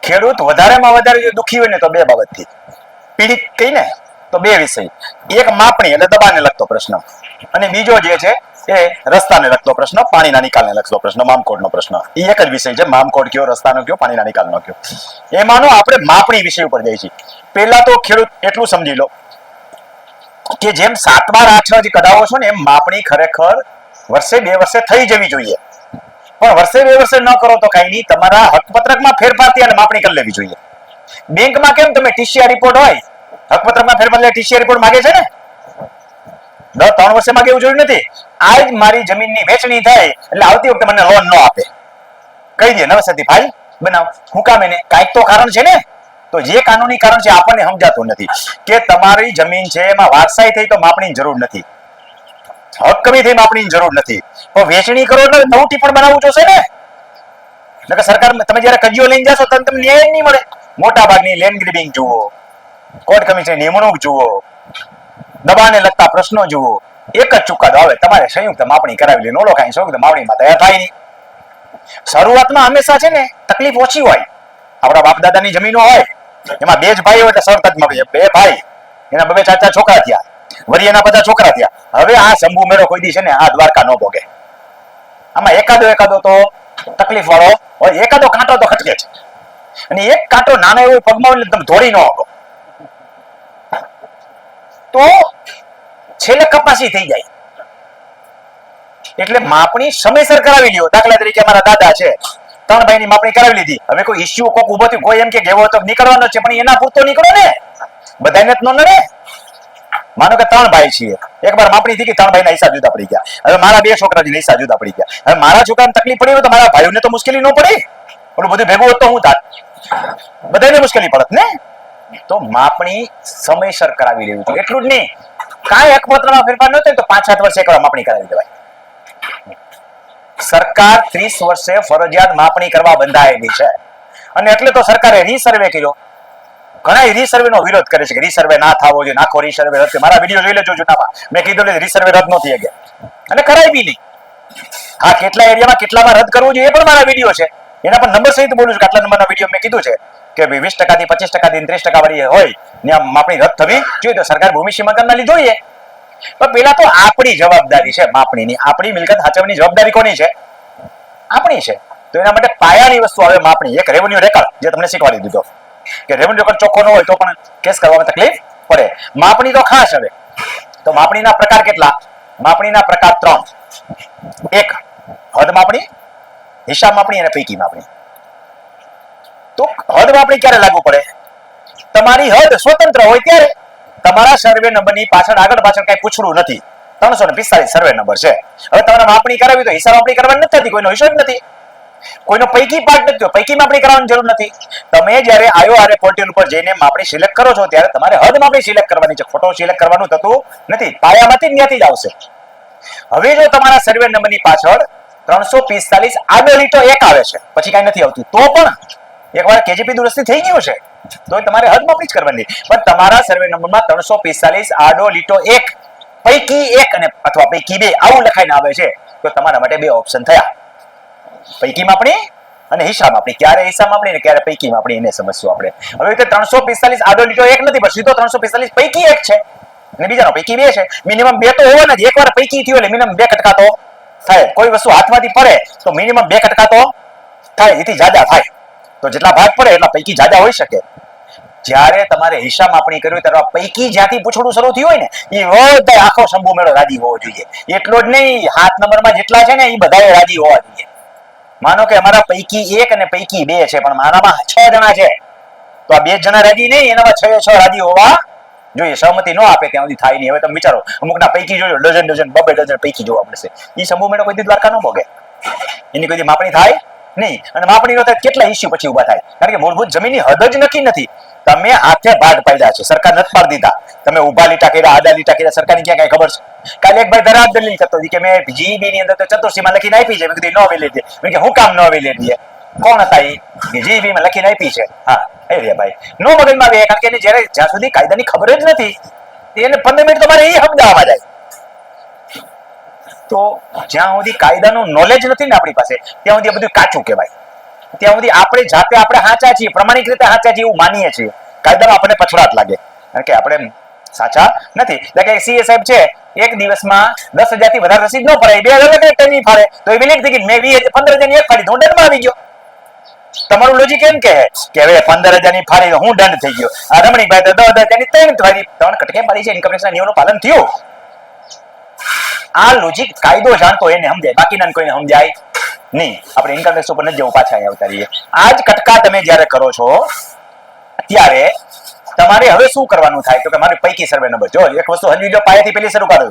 ખેડૂત વધારેમાં વધારે જો દુખી હોય ને તો બે બાબતથી પીડિત કહીને તો બે વિષય, એક માપણી એટલે દબાણને લગતો પ્રશ્ન, અને બીજો જે છે એ રસ્તાને લગતો પ્રશ્ન, પાણીના નિકાલને લગતો પ્રશ્ન, મામકોડનો પ્રશ્ન. એ એક જ વિષય છે, મામકોડ કયો, રસ્તાનો કયો, પાણીના નિકાલનો કયો. એમાંનો આપણે માપણી વિષય ઉપર જઈએ છીએ. પહેલા તો ખેડૂત એટલું સમજી લો કે જેમ 7મા 8 જે કઢાવો છો ને એમ માપણી ખરેખર વર્ષે 2 વર્ષે થઈ જવી જોઈએ. પણ વર્ષે 2 વર્ષે ન કરો તો કઈ નહીં, તમારા હકપત્રકમાં ફેરફાર થયા અને માપણી કરી લેવી જોઈએ. બેંકમાં કેમ તમે ટીસીઆર રિપોર્ટ હોય, હકપત્રકમાં ફેરફાર એટલે ટીસીઆર રિપોર્ટ માંગે છે ને, 3 વર્ષે માંગે એવું જોયું નથી. આજ મારી જમીનની વેચણી થાય એટલે આવતી વખતે મને લોન ન આપે, કહી દે નવસતી ભાઈ બનાવ. હું કામ એને કાંઈક તો કારણ છે ને. તો જે કાનૂની કારણ છે આપણને સમજાતું નથી કે તમારી જમીન છે એમાં વારસાઈ થઈ તો માપણીની જરૂર નથી, હક કમી થઈ માપણીની જરૂર નથી, તો વેચણી કરો એટલે નવું ટીપણ બનાવવું જોશે ને. એટલે સરકાર તમે જયારે કજીઓ લઈને જશો તો તમને ન્યાય નહીં મળે. મોટા ભાગની લેન્ડ ગ્રીબિંગ જુઓ, કોર્ટ કમિશનની નિમણૂક જુઓ, દબાણને લગતા પ્રશ્નો જુઓ, એક જ ચુકાદો આવે તમારે સંયુક્ત માપણી કરાવી લે. નોલો કાંઈ સંયુક્ત માપણીમાં તૈયાર થાય નહીં. શરૂઆતમાં હંમેશા છે ને તકલીફ ઓછી હોય. આપણા બાપ દાદાની જમીનો હોય એમાં 2 જ ભાઈ હોય એટલે શરત જ મળે, 2 ભાઈ એના 2-4 છોકરા થયા, વળી એના બધા છોકરા થયા. હવે આ શંભુ મેળો કોઈ દી છે ને આ દ્વારકા ન ભોગે. આમાં એકાદો તો તકલીફ વાળો હોય, એકાદો કાંટો તો ખટકે છે, અને એક કાંટો નાનો એવો પગમાં હોય તમે ધોડી ન શકો તો છેલ્લે કપાસી થઈ જાય. એટલે માપણી સમયસર કરાવી લ્યો. દાખલા તરીકે અમારા દાદા છે, 3 ભાઈની માપણી કરાવી લીધી. હવે કોઈ ઇસ્યુ કોક ઉભો થયો, કોઈ એમ કે એવો તો નીકળવાનો છે, પણ એના પૂરતો નીકળો ને, બધાને જ ન નડે. માનો કે 3 ભાઈ છીએ, એકવાર માપણી થઈ ગઈ, 3 ભાઈના હિસ્સા જુદા પડી ગયા. હવે મારા 2 છોકરાના હિસ્સા જુદા પડી ગયા. હવે મારા છોકરાને તકલીફ પડી હોય તો મારા ભાઈઓને તો મુશ્કેલી ન પડી. ઓલું બધું ભેગું હોત તો હું થાત, બધાને મુશ્કેલી પડત ને. તો માપણી સમયસર કરાવી લેવી જોઈએ. એટલું જ નહીં, કાંઈ હકપત્રમાં ફેરફાર ન થાય તો 5-7 વર્ષે એકવાર માપણી કરાવી દેવાય. સરકાર 30 વર્ષે ફરજિયાત માપણી કરવા બંધાયેલી છે, અને એટલે તો સરકારે રીસર્વે કર્યો. ઘણા રીસર્વે નો વિરોધ કરે છે કે રીસર્વે ના થવો જોઈએ, નાખો રીસર્વે રદ. મારા વિડીયો જોઈ લેજો જૂનામાં, મેં કીધું રીસર્વે રદ ન થઈ ગયા અને કરાય બી નહીં. હા, કેટલા એરિયામાં કેટલામાં રદ કરવું જોઈએ એ પણ મારા વિડીયો છે, એના પર નંબર સહિત બોલું છું કે આટલા નંબરના વિડીયો મેં કીધું છે કે 20% થી 25% 30% વાળી હોય ત્યાં માપણી રદ થવી જોઈએ. તો સરકાર ભૂમિ સીમાંકનના લીધો જોઈએ, પણ પેલા તો આપણી જવાબદારી છે માપણીની. આપણી મિલકત સાચવવાની જવાબદારી કોની છે? આપણી છે. તો એના માટે પાયાની વસ્તુ આવે માપણી. એક રેવન્યુ રેકર્ડ જે તમને શીખવાડી દીધો કે રેવન્યુ રેકર્ડ ચોખ્ખો ન હોય તો પણ કેસ કરવામાં તકલીફ પડે. માપણી તો ખાસ હવે. તો માપણીના પ્રકાર કેટલા? માપણીના પ્રકાર 3. એક હદ માપણી, હિસાબ માપણી અને પૈકી માપણી. તો હદ માપણી ક્યારે લાગુ પડે? તમારી હદ સ્વતંત્ર હોય ત્યારે. તમારા સર્વે નંબરની પાછળ આગળ પાછળ કઈ પૂછડું નથી. 345 સર્વે નંબર છે. હવે તમારે માપણી કરાવી તો હિસાબ માપણી કરવાની નથી, કોઈનો હિસાબ નથી, કોઈનો પૈકી પાર્ટ નથી, પૈકી માપણી કરવાની જરૂર નથી. તમે જ્યારે IORA પોર્ટલ ઉપર જઈને માપણી સિલેક્ટ કરો છો ત્યારે તમારે હદ માપણી સિલેક્ટ કરવાની છે, ફોટો સિલેક્ટ કરવાનું થતું નથી. પાયામાંથી ત્યાંથી જ આવશે. હવે જો તમારા સર્વે નંબરની પાછળ 345 આડો લીટો 1 આવે છે, પછી કઈ નથી આવતું, તો પણ એકવાર KGP દુરસ્તી થઈ ગયું છે તો તમારે હદ માપણી જ કરવાની. પણ તમારા સર્વે નંબરમાં 345 આડો લીટો 1 પૈકી 1 અને અથવા પૈકી 2 આવું લખાઈને આવે છે તો તમારા માટે 2 ઓપ્શન થયા, પૈકી માપણી અને હિસાબ માપણી. ક્યારે હિસાબ માપણી ને ક્યારે પૈકી માપણી એને સમજશું આપણે. હવે 345 આડો લીટો 1 નથી, બસ સીધો 345 પૈકી 1 છે અને બીજાનો પૈકી 2 છે. મિનિમમ 2 તો હોવાના જ. એકવાર પૈકી થયો એટલે મિનિમમ 2 કટકા તો થાય. કોઈ વસ્તુ હાથમાંથી પડે તો મિનિમમ 2 કટકા તો થાય, એથી જાજા થાય. તો જેટલા ભાગ પડે એટલા પૈકી જાજા હોઈ શકે. જ્યારે તમારે હિસાબ માપણી કરવી ત્યારે પૈકી જ્યાંથી પૂછડું શરૂ થયું હોય ને એ બધા આખો શંભુ મેળો રાજી હોવો જોઈએ. એટલો જ નહીં, 7 નંબરમાં જેટલા છે ને એ બધા રાજી હોવા જોઈએ. માનો કે અમારા પૈકી 1 અને પૈકી 2 છે, પણ મારામાં 6 જણા છે, તો આ 2 જણા રાજી નહીં, એનામાં 6 રાજી હોવા જોઈએ. સહમતિ ન આપે ત્યાં સુધી થાય નહીં. હવે તમે વિચારો, અમુકના પૈકી જોયો ડઝન 2 ડઝન પૈકી જોવા પડશે. એ શંભુ મેળો કોઈ દી દ્વારકા ન ભોગે, એની કોઈ દી માપણી થાય નહીં. અને માપણી નો થાય કેટલા ઇસ્યુ પછી ઉભા થાય, કારણ કે મૂળભૂત જમીનની હદ જ નક્કી નથી. તમે હાથે ભાગ પાડ્યા છે, સરકાર નથી પાડી દીધા. તમે ઉભા લીટા કર્યા, આડા લીટા કર્યા, સરકારની ક્યાં કઈ ખબર છે? કાલે એક ભાઈ ધરાબ દલીલ કરતો કે મેં GEB ની અંદર તો ચતુર્સીમાં લખીને આપી છે. મેં કીધું ન વેલી દે. મેં કે હું કામ ન વેલી દે? કોણ હતા એ કે GEB માં લખીને આપી છે? હા, એ રે ભાઈ નો મગજમાં આવે, કારણ કે એને જ્યાં સુધી કાયદાની ખબર જ નથી એને 15 મિનિટ તમારે એ સમજાવવા જાય. તો જ્યાં સુધી કાયદાનું નોલેજ નથી ને આપણી પાસે ત્યાં સુધી બધું કાચું કહેવાય. ત્યાં સુધી આપણે જાતે આપણે સાચા છીએ, પ્રમાણિક રીતે સાચા છીએ એવું માનીએ છીએ, કાયદામાં આપણને પછડાટ લાગે કારણ કે આપણે સાચા નથી. એટલે કે સીએ સાહેબ છે એક દિવસમાં 10,000 થી વધારે રસીદ ન ફાળે, 2,000 ટાઈમ નહીં ફાળે તો એ વિલીન થઈ ગઈ, મેં 15,000 ની એક ફાડી તો હું દંડમાં આવી ગયો. તમારું લોજિક એમ કહે કે હવે 15,000 ની ફાડી હું દંડ થઈ ગયો, આ રમણીકભાઈ તો 10,000 ની 3 ફાડી, 3 કટકે મારી છે, ઇન્કમ ટેક્સના નિયમનું પાલન થયું. આ લોજિક કાયદો જાણતો એને સમજાય, બાકીના કોઈને સમજાય નહીં. આપણે ઇન્કમ ટેક્સ ઉપર નથી જવું, પાછા અહીંયા આવતા રહીએ. આ જ કટકા તમે જ્યારે કરો છો ત્યારે તમારે હવે શું કરવાનું થાય તો કે મારી પૈકી સર્વે નંબર, જો એક વસ્તુ હજી જો પાયાથી પેલી શરૂ કરો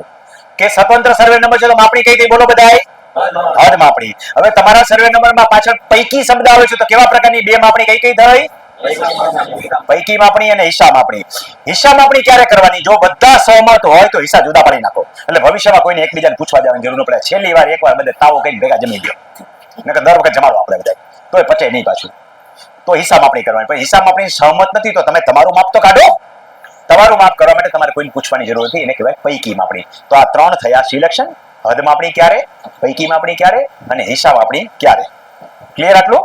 કે સ્વતંત્ર સર્વે નંબર છે તો માપણી કઈ બોલો બધાય હદ માપણી. હવે તમારા સર્વે નંબરમાં પાછળ પૈકી શબ્દ આવે છે તો કેવા પ્રકારની બે માપણી કઈ કઈ થઈ? પૈકી માપણી અને હિસ્સા માપણી. હિસ્સા માપણી ક્યારે કરવાની? જો બધા સહમત હોય તો હિસ્સા જુદા પાડી નાખો, એટલે ભવિષ્યમાં કોઈને એકબીજાને પૂછવા જવાની જરૂર ન પડે. છેલ્લી વાર એકવાર બધે તાવો કઈ ભેગા જમી ગયો, નકર દર વખત જમાડો આપણે બધા, તોય પચે નહીં પાછું. તો હિસાબ માપણી કરવાની. પણ હિસાબ માપણી સહમત નથી તો તમે તમારું માપ તો કાઢો. તમારું માપ કરવા માટે તમારે કોઈને પૂછવાની જરૂર નથી, એને કહેવાય પૈકી માપણી. તો આ 3 થયા સિલેક્શન. હદ માપણી ક્યારે, પૈકી માપણી ક્યારે અને હિસાબ માપણી ક્યારે. ક્લિયર આટલું?